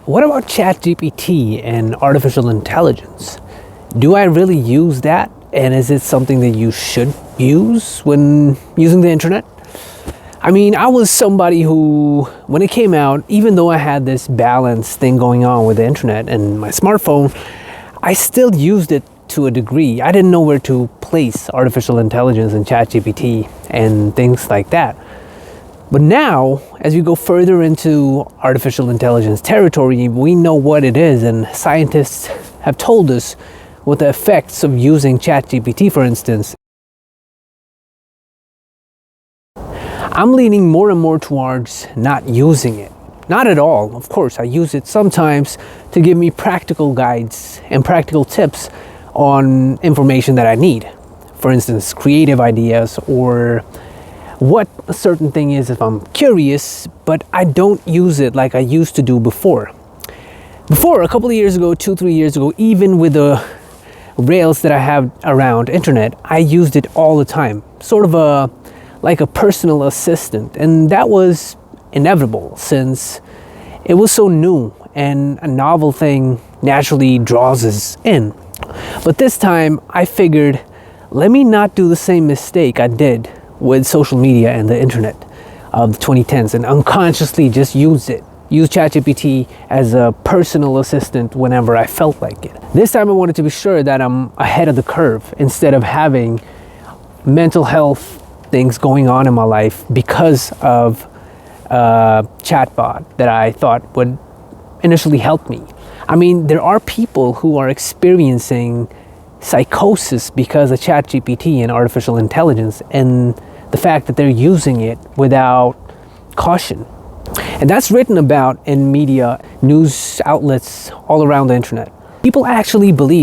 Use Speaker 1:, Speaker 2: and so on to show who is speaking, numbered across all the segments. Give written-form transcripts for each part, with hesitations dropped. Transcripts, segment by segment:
Speaker 1: what about ChatGPT and artificial intelligence? Do I really use that? And is it something that you should use when using the internet? I mean, I was somebody who, when it came out, even though I had this balance thing going on with the internet and my smartphone, I still used it to a degree. I didn't know where to place artificial intelligence and ChatGPT and things like that. But now, as we go further into artificial intelligence territory, we know what it is, and scientists have told us what the effects of using ChatGPT, for instance. I'm leaning more and more towards not using it. Not at all, of course. I use it sometimes to give me practical guides and practical tips on information that I need. For instance, creative ideas or what a certain thing is if I'm curious, but I don't use it like I used to do before. Before, a couple of years ago, 2-3 years ago, even with the rails that I have around internet, I used it all the time. Sort of like a personal assistant. And that was inevitable since it was so new and a novel thing naturally draws us in. But this time I figured, let me not do the same mistake I did with social media and the internet of the 2010s and unconsciously just use ChatGPT as a personal assistant whenever I felt like it. This time I wanted to be sure that I'm ahead of the curve instead of having mental health things going on in my life because of a chatbot that I thought would initially help me. I mean, there are people who are experiencing psychosis because of ChatGPT and artificial intelligence and the fact that they're using it without caution. And that's written about in media, news outlets all around the internet.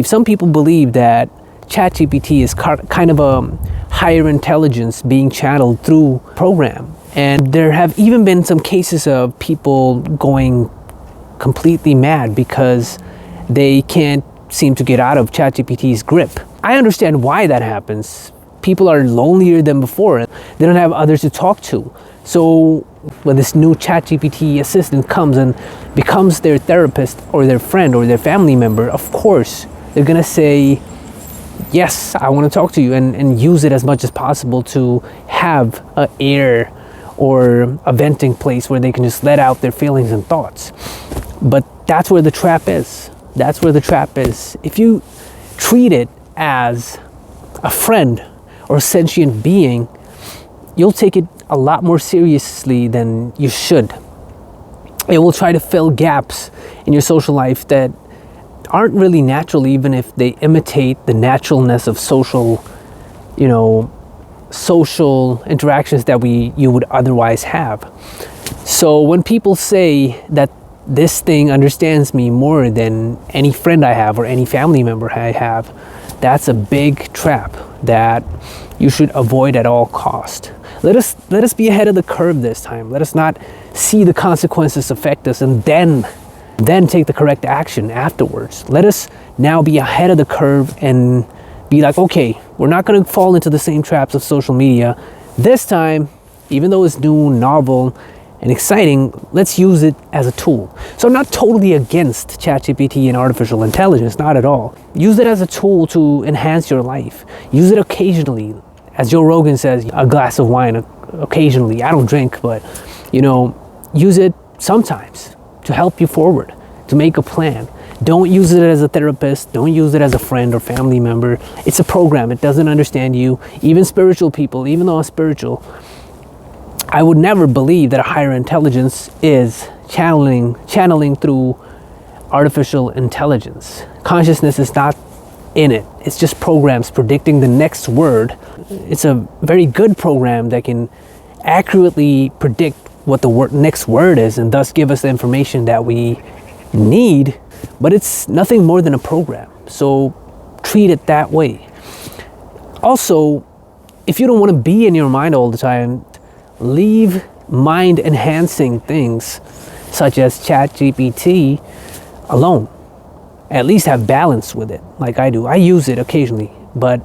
Speaker 1: Some people believe that ChatGPT is kind of a higher intelligence being channeled through program. And there have even been some cases of people going completely mad because they can't seem to get out of ChatGPT's grip. I understand why that happens. People are lonelier than before. They don't have others to talk to. So when this new ChatGPT assistant comes and becomes their therapist or their friend or their family member, of course, they're gonna say, yes, I want to talk to you, and use it as much as possible to have an air or a venting place where they can just let out their feelings and thoughts. But that's where the trap is. That's where the trap is. If you treat it as a friend or a sentient being, you'll take it a lot more seriously than you should. It will try to fill gaps in your social life that aren't really natural, even if they imitate the naturalness of social interactions that you would otherwise have. So when people say that this thing understands me more than any friend I have or any family member I have, that's a big trap that you should avoid at all cost. Let us be ahead of the curve this time. Let us not see the consequences affect us and then take the correct action afterwards. Let us now be ahead of the curve and be like, okay, we're not going to fall into the same traps of social media. This time, even though it's new, novel, and exciting, let's use it as a tool. So I'm not totally against ChatGPT and artificial intelligence, not at all. Use it as a tool to enhance your life. Use it occasionally. As Joe Rogan says, a glass of wine occasionally. I don't drink, but use it sometimes to help you forward, to make a plan. Don't use it as a therapist. Don't use it as a friend or family member. It's a program. It doesn't understand you. Even spiritual people, even though I'm spiritual, I would never believe that a higher intelligence is channeling through artificial intelligence. Consciousness is not in it. It's just programs predicting the next word. It's a very good program that can accurately predict what the next word is and thus give us the information that we need, but it's nothing more than a program. So treat it that way. Also, if you don't want to be in your mind all the time, leave mind enhancing things such as ChatGPT alone. At least have balance with it, like I do. I use it occasionally, but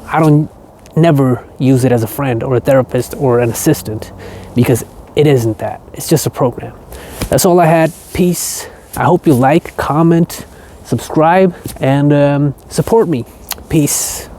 Speaker 1: I don't never use it as a friend or a therapist or an assistant, because it isn't that. It's just a program. That's all I had. Peace. I hope you like, comment, subscribe, and support me. Peace.